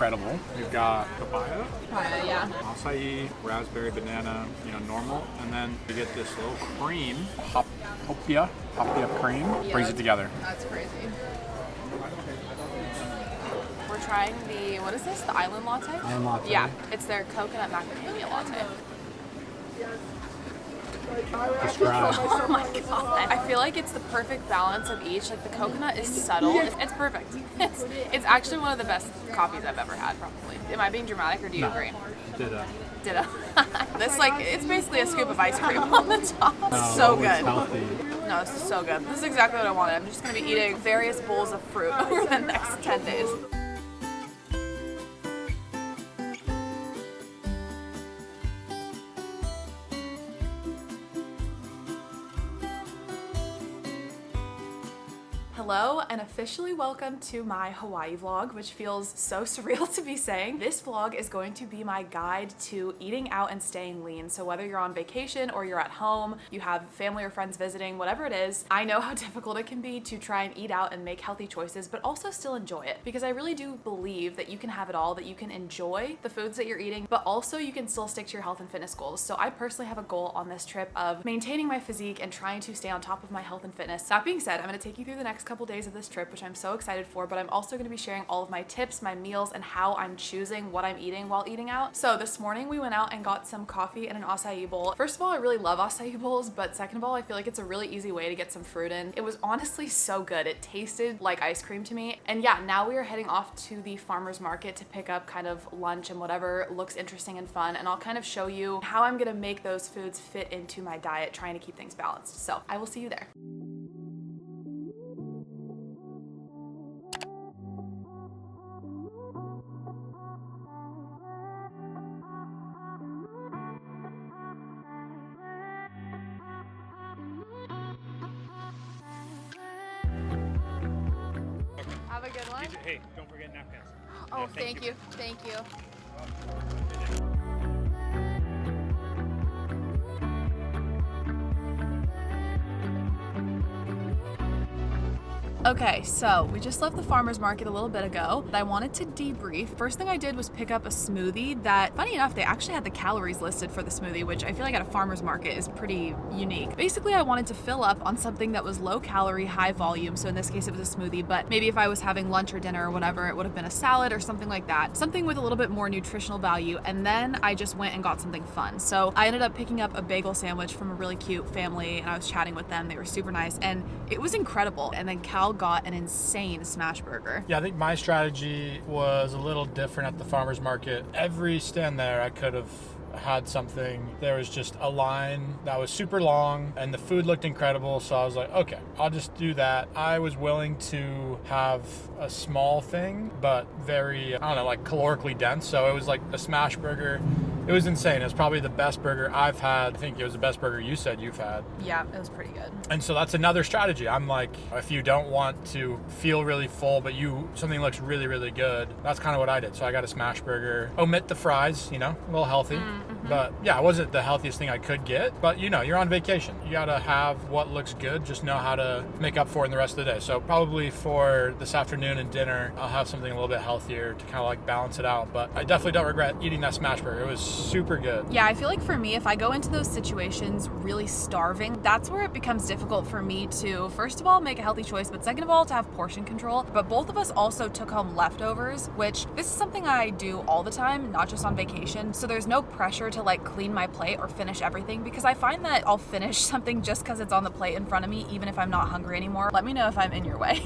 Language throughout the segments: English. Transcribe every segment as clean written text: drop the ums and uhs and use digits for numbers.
incredible. We've got papaya, Yeah. acai, raspberry, banana, normal. And then you get this little cream, hopia cream, brings it together. That's crazy. We're trying what is this? The island latte? Island latte. Yeah, it's their coconut macadamia latte. Describe. Oh my god. I feel like it's the perfect balance of each. Like the coconut is subtle. It's perfect. It's actually one of the best coffees I've ever had, probably. Am I being dramatic or do you agree? Ditto. This it's basically a scoop of ice cream on the top. No, So it's good. healthy. No, this is so good. This is exactly what I wanted. I'm just gonna be eating various bowls of fruit over the next 10 days. Hello and officially welcome to my Hawaii vlog, which feels so surreal to be saying. This vlog is going to be my guide to eating out and staying lean. So whether you're on vacation or you're at home, you have family or friends visiting, whatever it is, I know how difficult it can be to try and eat out and make healthy choices, but also still enjoy it. Because I really do believe that you can have it all, that you can enjoy the foods that you're eating, but also you can still stick to your health and fitness goals. So I personally have a goal on this trip of maintaining my physique and trying to stay on top of my health and fitness. That being said, I'm gonna take you through the next couple days of this trip, which I'm so excited for, but I'm also going to be sharing all of my tips, my meals, and how I'm choosing what I'm eating while eating out. So this morning we went out and got some coffee and an acai bowl. First of all, I really love acai bowls, but second of all, I feel like it's a really easy way to get some fruit in. It was honestly so good. It tasted like ice cream to me. And yeah, now we are heading off to the farmer's market to pick up kind of lunch and whatever looks interesting and fun, and I'll kind of show you how I'm going to make those foods fit into my diet, trying to keep things balanced. So I will see you there. Have a good one. Hey, don't forget napkins. Oh, thank you. Thank you. Okay, so we just left the farmer's market a little bit ago, but I wanted to debrief. First thing I did was pick up a smoothie that, funny enough, they actually had the calories listed for the smoothie, which I feel like at a farmer's market is pretty unique. Basically, I wanted to fill up on something that was low calorie, high volume. So in this case, it was a smoothie, but maybe if I was having lunch or dinner or whatever, it would have been a salad or something like that. Something with a little bit more nutritional value. And then I just went and got something fun. So I ended up picking up a bagel sandwich from a really cute family, and I was chatting with them. They were super nice, and it was incredible. And then Cal got an insane smash burger. Yeah, I think my strategy was a little different at the farmer's market. Every stand there, I could have had something. There was just a line that was super long and the food looked incredible, so I was like, okay, I'll just do that. I was willing to have a small thing, but very, I don't know, like calorically dense. So it was like a smash burger. It was insane. It was probably the best burger I've had. I think it was the best burger you said you've had. Yeah, it was pretty good. And so that's another strategy. I'm like, if you don't want to feel really full, but something looks really, really good, that's kind of what I did. So I got a smash burger. Omit the fries, a little healthy. But yeah, it wasn't the healthiest thing I could get. But you're on vacation. You gotta have what looks good. Just know how to make up for it in the rest of the day. So probably for this afternoon and dinner, I'll have something a little bit healthier to kind of like balance it out. But I definitely don't regret eating that smash burger. It was super good. Yeah, I feel like for me, if I go into those situations really starving, that's where it becomes difficult for me to, first of all, make a healthy choice, but second of all, to have portion control. But both of us also took home leftovers, which this is something I do all the time, not just on vacation. So there's no pressure to like clean my plate or finish everything, because I find that I'll finish something just because it's on the plate in front of me, even if I'm not hungry anymore. Let me know if I'm in your way.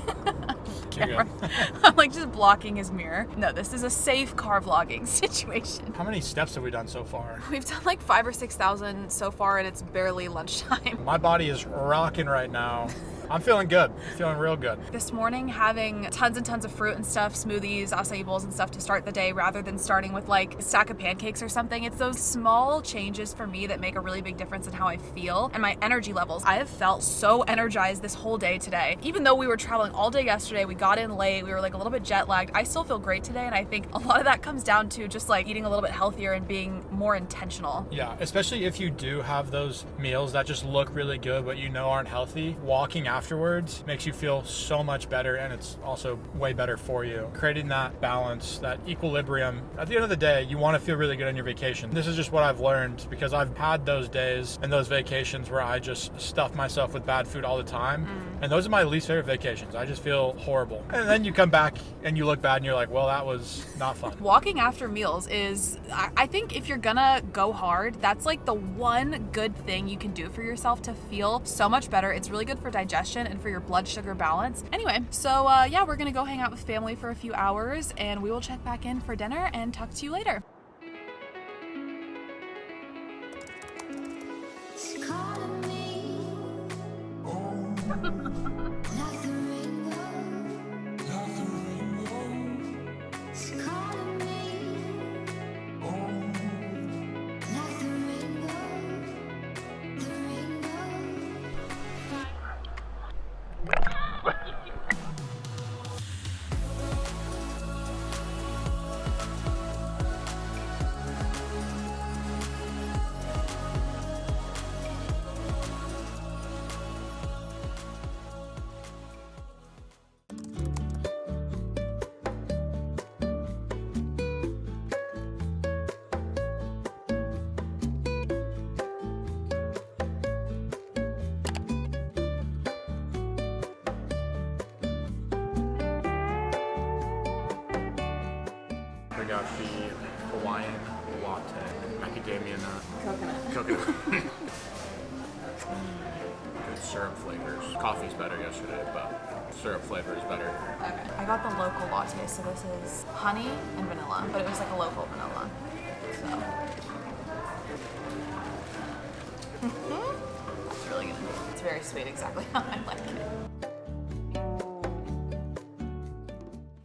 I'm like just blocking his mirror. No, this is a safe car vlogging situation. How many steps have we done so far? We've done like 5,000 or 6,000 so far, and it's barely lunchtime. My body is rocking right now. I'm feeling good. Feeling real good. This morning, having tons and tons of fruit and stuff, smoothies, acai bowls and stuff to start the day, rather than starting with like a stack of pancakes or something. It's those small changes for me that make a really big difference in how I feel and my energy levels. I have felt so energized this whole day today. Even though we were traveling all day yesterday, we got in late, we were like a little bit jet lagged, I still feel great today. And I think a lot of that comes down to just like eating a little bit healthier and being more intentional. Yeah, especially if you do have those meals that just look really good but aren't healthy. Walking out afterwards makes you feel so much better, and it's also way better for you. Creating that balance, that equilibrium. At the end of the day, you want to feel really good on your vacation. This is just what I've learned because I've had those days and those vacations where I just stuff myself with bad food all the time. And those are my least favorite vacations. I just feel horrible. And then you come back and you look bad and you're like, well, that was not fun. Walking after meals is, I think if you're gonna go hard, that's like the one good thing you can do for yourself to feel so much better. It's really good for digestion and for your blood sugar balance. Anyway, so yeah, we're gonna go hang out with family for a few hours and we will check back in for dinner and talk to you later. We got the Hawaiian latte, macadamia nut, coconut. Good syrup flavors. Coffee's better yesterday, but syrup flavor is better. Okay. I got the local latte, so this is honey and vanilla, but it was like a local vanilla. So. It's really good. It's very sweet, exactly how I like it.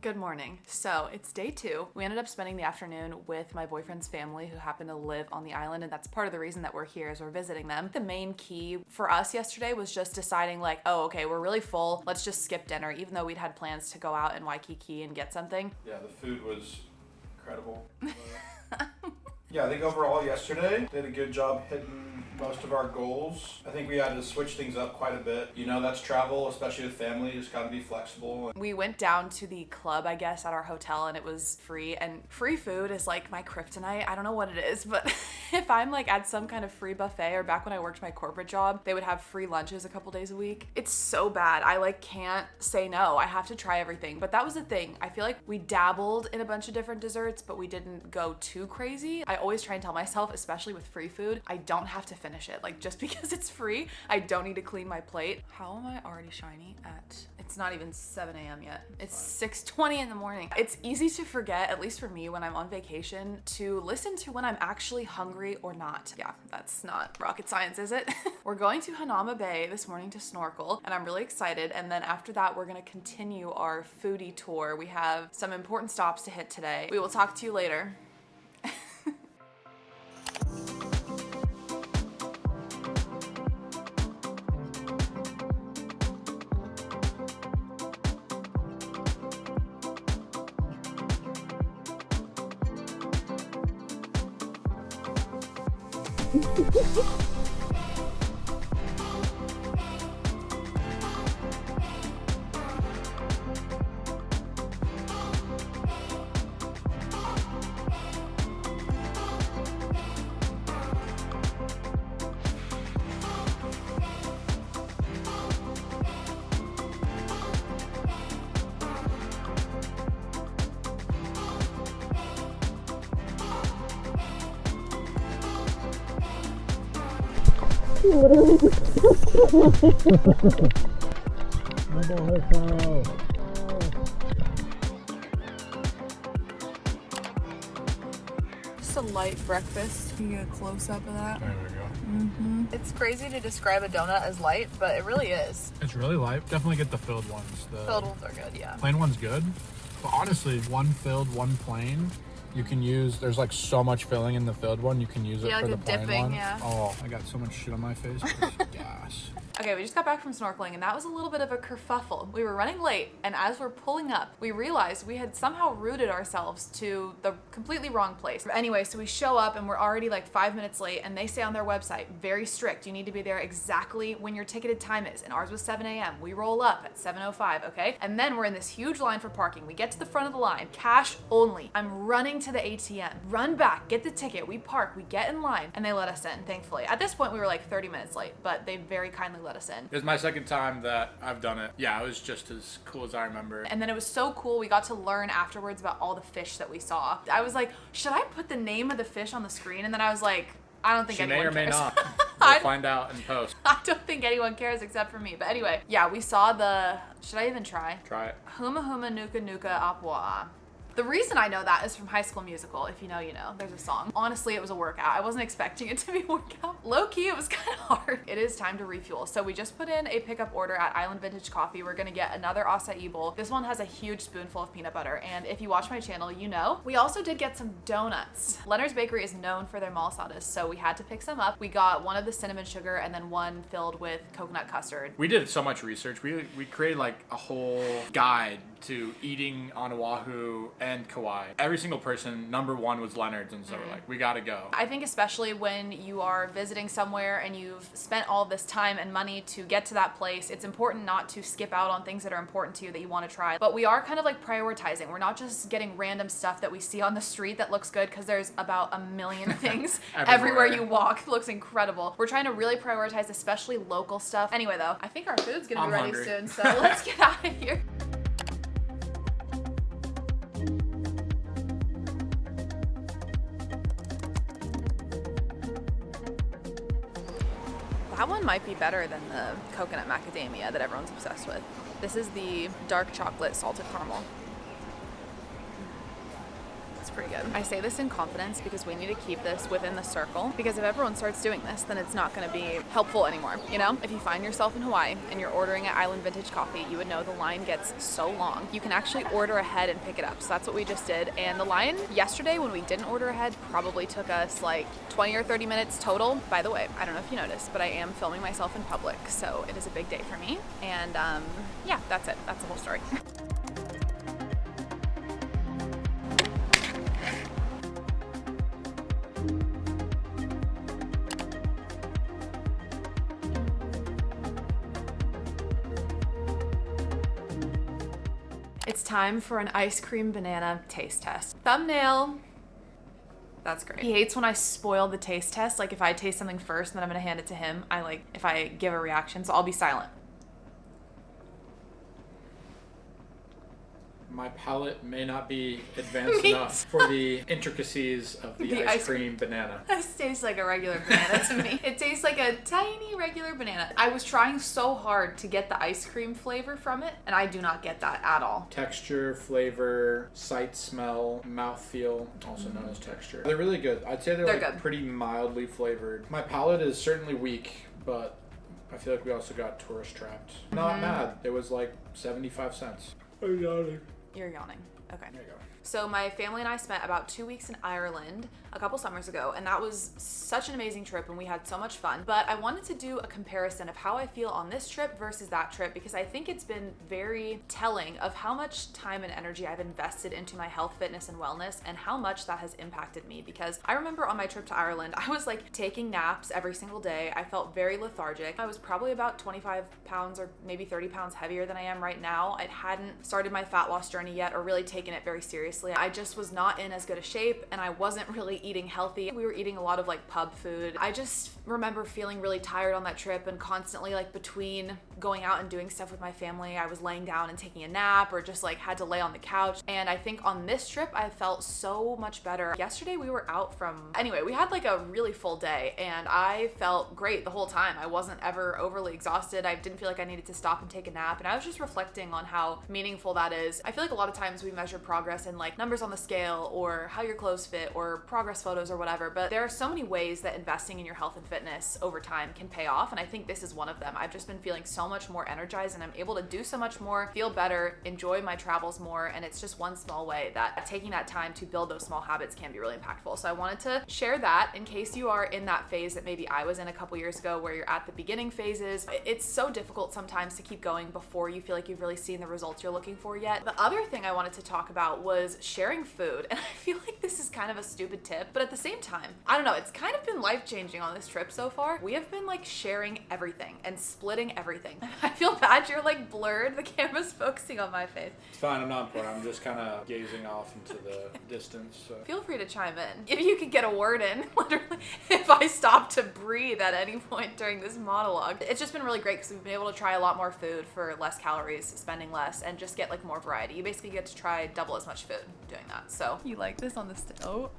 Good morning. So it's day 2. We ended up spending the afternoon with my boyfriend's family who happen to live on the island, and that's part of the reason that we're here is we're visiting them. The main key for us yesterday was just deciding like, oh, okay, we're really full. Let's just skip dinner, even though we'd had plans to go out in Waikiki and get something. Yeah, the food was incredible. Yeah, I think overall yesterday did a good job hitting most of our goals. I think we had to switch things up quite a bit. You know, that's travel, especially with family. You just got to be flexible. We went down to the club, I guess, at our hotel, and it was free. And free food is like my kryptonite. I don't know what it is, but if I'm like at some kind of free buffet, or back when I worked my corporate job, they would have free lunches a couple days a week. It's so bad. I like can't say no. I have to try everything. But that was the thing. I feel like we dabbled in a bunch of different desserts, but we didn't go too crazy. I always try and tell myself, especially with free food, I don't have to finish it. Like, just because it's free, I don't need to clean my plate. How am I already shiny at, it's not even 7 a.m. yet. It's 6:20 in the morning. It's easy to forget, at least for me when I'm on vacation, to listen to when I'm actually hungry or not. Yeah, that's not rocket science, is it? We're going to Hanauma Bay this morning to snorkel, and I'm really excited. And then after that, we're gonna continue our foodie tour. We have some important stops to hit today. We will talk to you later. Just a light breakfast. You get a close up of that. There we go. It's crazy to describe a donut as light, but it really is. It's really light. Definitely get the filled ones. The Filled ones are good, yeah. plain one's good. But honestly, one filled, one plain, you can use, there's like so much filling in the filled one, you can use it Yeah, for like the a plain dipping, one. yeah. Oh, I got so much shit on my face. It's gas. Okay, we just got back from snorkeling and that was a little bit of a kerfuffle. We were running late and as we're pulling up, we realized we had somehow routed ourselves to the completely wrong place. Anyway, so we show up and we're already like 5 minutes late and they say on their website, very strict, you need to be there exactly when your ticketed time is. And ours was 7 a.m. We roll up at 7:05, okay? And then we're in this huge line for parking. We get to the front of the line, cash only. I'm running to the ATM, run back, get the ticket, we park, we get in line, and they let us in, thankfully. At this point, we were like 30 minutes late, but they very kindly let us in. It was my second time that I've done it. Yeah, it was just as cool as I remember. And then it was so cool, we got to learn afterwards about all the fish that we saw. I was like, should I put the name of the fish on the screen? And then I was like, I don't think She anyone may or may cares. not. We'll find out in post. I don't think anyone cares except for me. But anyway, yeah, we saw the, should I even try? Try it. Huma Huma Nuka Nuka Apua. The reason I know that is from High School Musical. If you know, you know. There's a song. Honestly, it was a workout. I wasn't expecting it to be a workout. Low key, it was kind of hard. It is time to refuel. So we just put in a pickup order at Island Vintage Coffee. We're gonna get another acai bowl. This one has a huge spoonful of peanut butter. And if you watch my channel, you know. We also did get some donuts. Leonard's Bakery is known for their malasadas, so we had to pick some up. We got one of the cinnamon sugar and then one filled with coconut custard. We did so much research. We created like a whole guide to eating on Oahu and Kauai. Every single person, number one was Leonard's, and so we're like, we gotta go. I think especially when you are visiting somewhere and you've spent all this time and money to get to that place, it's important not to skip out on things that are important to you that you want to try. But we are kind of like prioritizing. We're not just getting random stuff that we see on the street that looks good because there's about a million things everywhere you walk. It looks incredible. We're trying to really prioritize especially local stuff. Anyway though, I think our food's gonna be ready hungry. soon, so let's get out of here. That one might be better than the coconut macadamia that everyone's obsessed with. This is the dark chocolate salted caramel. It's pretty good. I say this in confidence because we need to keep this within the circle, because if everyone starts doing this, then it's not going to be helpful anymore. You know, if you find yourself in Hawaii and you're ordering at Island Vintage Coffee, you would know the line gets so long. You can actually order ahead and pick it up. So that's what we just did. And the line yesterday when we didn't order ahead probably took us like 20 or 30 minutes total. By the way, I don't know if you noticed, but I am filming myself in public, so it is a big day for me. And yeah, that's it. That's the whole story. It's time for an ice cream banana taste test. Thumbnail. That's great. He hates when I spoil the taste test. Like if I taste something first and then I'm gonna hand it to him, I like if I give a reaction, so I'll be silent. My palate may not be advanced enough for the intricacies of the ice cream banana. This tastes like a regular banana to me. It tastes like a tiny regular banana. I was trying so hard to get the ice cream flavor from it, and I do not get that at all. Texture, flavor, sight, smell, mouthfeel, also known as texture. They're really good. I'd say they're like good. Pretty mildly flavored. My palate is certainly weak, but I feel like we also got tourist trapped. Not mad. It was like 75 cents. I'm yawning. You're yawning. Okay. There you go. So my family and I spent about 2 weeks in Ireland a couple summers ago, and that was such an amazing trip and we had so much fun. But I wanted to do a comparison of how I feel on this trip versus that trip, because I think it's been very telling of how much time and energy I've invested into my health, fitness, and wellness, and how much that has impacted me. Because I remember on my trip to Ireland, I was like taking naps every single day. I felt very lethargic. I was probably about 25 pounds or maybe 30 pounds heavier than I am right now. I hadn't started my fat loss journey yet or really taken it very seriously. I just was not in as good a shape and I wasn't really eating healthy. We were eating a lot of like pub food. I just remember feeling really tired on that trip and constantly like between going out and doing stuff with my family, I was laying down and taking a nap or just like had to lay on the couch. And I think on this trip, I felt so much better. Yesterday we were out anyway, we had like a really full day and I felt great the whole time. I wasn't ever overly exhausted. I didn't feel like I needed to stop and take a nap. And I was just reflecting on how meaningful that is. I feel like a lot of times we measure progress in like numbers on the scale or how your clothes fit or progress photos or whatever, but there are so many ways that investing in your health and fitness over time can pay off, and I think this is one of them. I've just been feeling so much more energized and I'm able to do so much more, feel better, enjoy my travels more. And it's just one small way that taking that time to build those small habits can be really impactful. So I wanted to share that in case you are in that phase that maybe I was in a couple years ago, where you're at the beginning phases. It's so difficult sometimes to keep going before you feel like you've really seen the results you're looking for yet. The other thing I wanted to talk about was sharing food. And I feel like this is kind of a stupid tip, but at the same time, I don't know, it's kind of been life-changing on this trip so far. We have been like sharing everything and splitting everything. I feel bad you're like blurred. The camera's focusing on my face. It's fine, I'm not bored. I'm just kind of gazing off into the distance. So. Feel free to chime in. If you could get a word in, literally, if I stop to breathe at any point during this monologue. It's just been really great because we've been able to try a lot more food for less calories, spending less, and just get like more variety. You basically get to try double as much food doing that. So you like this on the oh.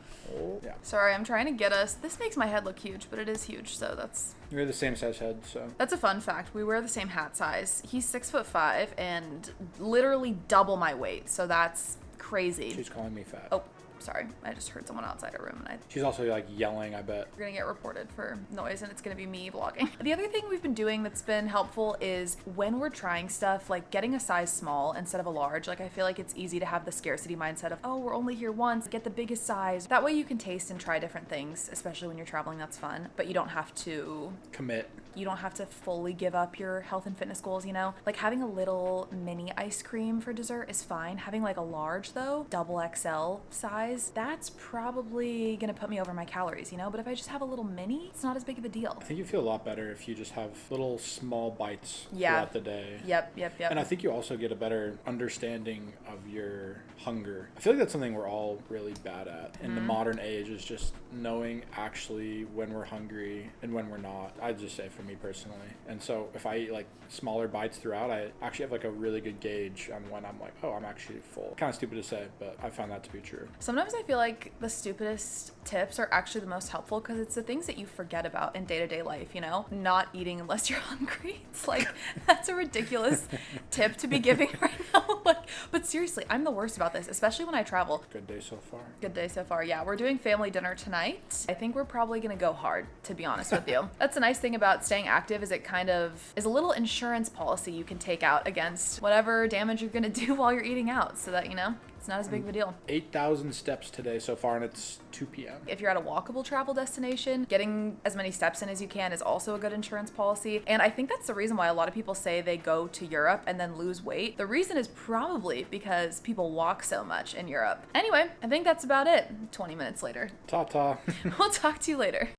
Yeah. Sorry, I'm trying to get us. This makes my head look huge, but it is huge, so that's... We're the same size head, so... That's a fun fact. We wear the same hat size. He's 6'5" and literally double my weight, so that's crazy. She's calling me fat. Oh, sorry. I just heard someone outside our room and She's also like yelling, I bet. we're gonna get reported for noise and it's gonna be me vlogging. The other thing we've been doing that's been helpful is when we're trying stuff, like getting a size small instead of a large. Like I feel like it's easy to have the scarcity mindset of, oh, we're only here once, get the biggest size. That way you can taste and try different things, especially when you're traveling, that's fun. But you don't have to commit. You don't have to fully give up your health and fitness goals, you know? Like having a little mini ice cream for dessert is fine. Having like a large though, double XL size, that's probably gonna put me over my calories, you know? But if I just have a little mini, it's not as big of a deal. I think you feel a lot better if you just have little small bites Yeah. throughout the day. Yep. And I think you also get a better understanding of your hunger. I feel like that's something we're all really bad at in the modern age, is just knowing actually when we're hungry and when we're not. I'd just say for me personally. And so if I eat like smaller bites throughout, I actually have like a really good gauge on when I'm like, oh, I'm actually full. Kind of stupid to say, but I found that to be true. Sometimes I feel like the stupidest tips are actually the most helpful because it's the things that you forget about in day-to-day life, you know? Not eating unless you're hungry. It's like, that's a ridiculous tip to be giving right now. Like, but seriously, I'm the worst about this, especially when I travel. Good day so far. Good day so far. Yeah, we're doing family dinner tonight. I think we're probably gonna go hard, to be honest with you. That's the nice thing about staying active, is it kind of is a little insurance policy you can take out against whatever damage you're gonna do while you're eating out, so that, you know, it's not as big of a deal. 8,000 steps today so far, and it's 2 p.m. If you're at a walkable travel destination, getting as many steps in as you can is also a good insurance policy. And I think that's the reason why a lot of people say they go to Europe and then lose weight. The reason is probably because people walk so much in Europe. Anyway, I think that's about it. 20 minutes later. Ta-ta. We'll talk to you later.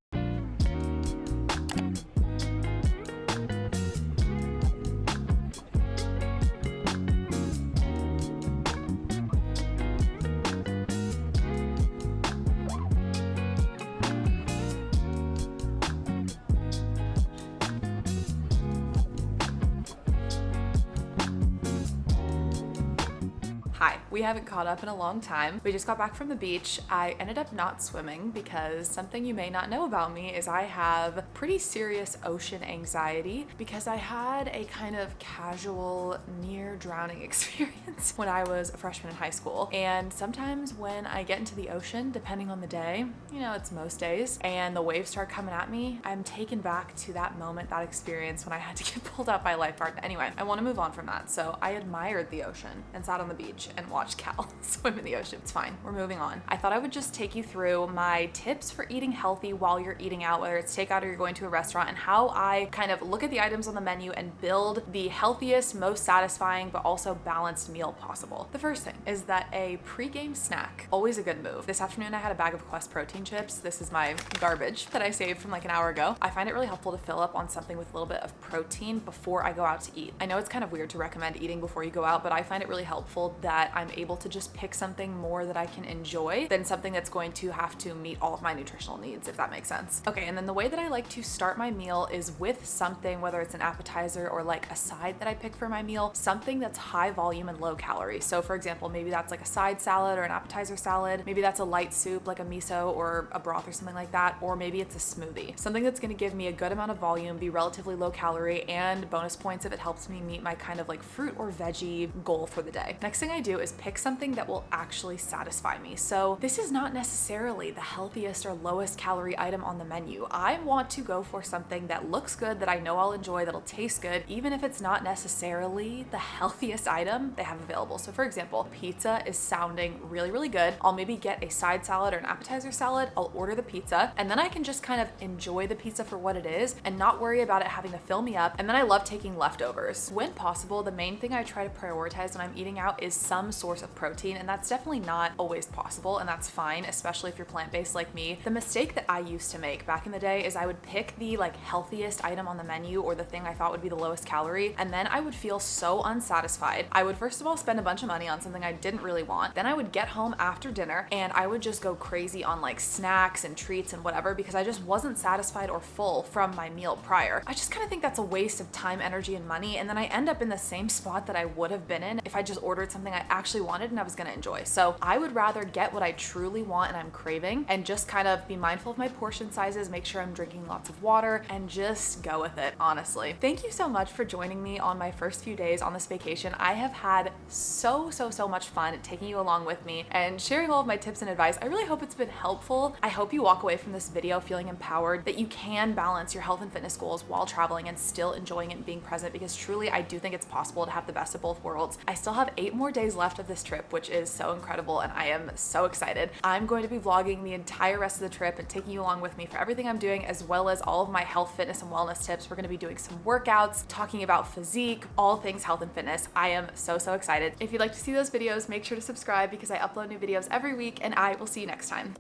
Hi, we haven't caught up in a long time. We just got back from the beach. I ended up not swimming because something you may not know about me is I have pretty serious ocean anxiety because I had a kind of casual near drowning experience when I was a freshman in high school. And sometimes when I get into the ocean, depending on the day, you know, it's most days, and the waves start coming at me, I'm taken back to that moment, that experience when I had to get pulled out by a lifeguard. Anyway, I want to move on from that. So I admired the ocean and sat on the beach and watched Cal swim in the ocean. It's fine. We're moving on. I thought I would just take you through my tips for eating healthy while you're eating out, whether it's takeout or you're going to a restaurant, and how I kind of look at the items on the menu and build the healthiest, most satisfying, but also balanced meal possible. The first thing is that a pre-game snack, always a good move. This afternoon I had a bag of Quest protein chips. This is my garbage that I saved from like an hour ago. I find it really helpful to fill up on something with a little bit of protein before I go out to eat. I know it's kind of weird to recommend eating before you go out, but I find it really helpful that I'm able to just pick something more that I can enjoy than something that's going to have to meet all of my nutritional needs, if that makes sense. Okay, and then the way that I like to start my meal is with something, whether it's an appetizer or like a side that I pick for my meal, something that's high volume and low calorie. So for example, maybe that's like a side salad or an appetizer salad. Maybe that's a light soup, like a miso or a broth or something like that. Or maybe it's a smoothie. Something that's gonna give me a good amount of volume, be relatively low calorie, and bonus points if it helps me meet my kind of like fruit or veggie goal for the day. Next thing I do is pick something that will actually satisfy me. So this is not necessarily the healthiest or lowest calorie item on the menu. I want to go for something that looks good, that I know I'll enjoy, that'll taste good, even if it's not necessarily the healthiest item they have available. So for example, pizza is sounding really, really good. I'll maybe get a side salad or an appetizer salad. I'll order the pizza, and then I can just kind of enjoy the pizza for what it is and not worry about it having to fill me up. And then I love taking leftovers. When possible, the main thing I try to prioritize when I'm eating out is some source of protein, and that's definitely not always possible, and that's fine, especially if you're plant-based like me. The mistake that I used to make back in the day is I would pick the like healthiest item on the menu or the thing I thought would be the lowest calorie, and then I would feel so unsatisfied. I would first of all spend a bunch of money on something I didn't really want. Then I would get home after dinner and I would just go crazy on like snacks and treats and whatever because I just wasn't satisfied or full from my meal prior. I just kind of think that's a waste of time, energy, and money, and then I end up in the same spot that I would have been in if I just ordered something I actually wanted and I was gonna enjoy. So I would rather get what I truly want and I'm craving and just kind of be mindful of my portion sizes, make sure I'm drinking lots of water, and just go with it, honestly. Thank you so much for joining me on my first few days on this vacation. I have had so much fun taking you along with me and sharing all of my tips and advice. I really hope it's been helpful. I hope you walk away from this video feeling empowered that you can balance your health and fitness goals while traveling and still enjoying it and being present, because truly I do think it's possible to have the best of both worlds. I still have 8 more days left of this trip, which is so incredible, and I am so excited. I'm going to be vlogging the entire rest of the trip and taking you along with me for everything I'm doing, as well as all of my health, fitness, and wellness tips. We're going to be doing some workouts, talking about physique, all things health and fitness. I am so excited. If you'd like to see those videos, make sure to subscribe because I upload new videos every week, and I will see you next time.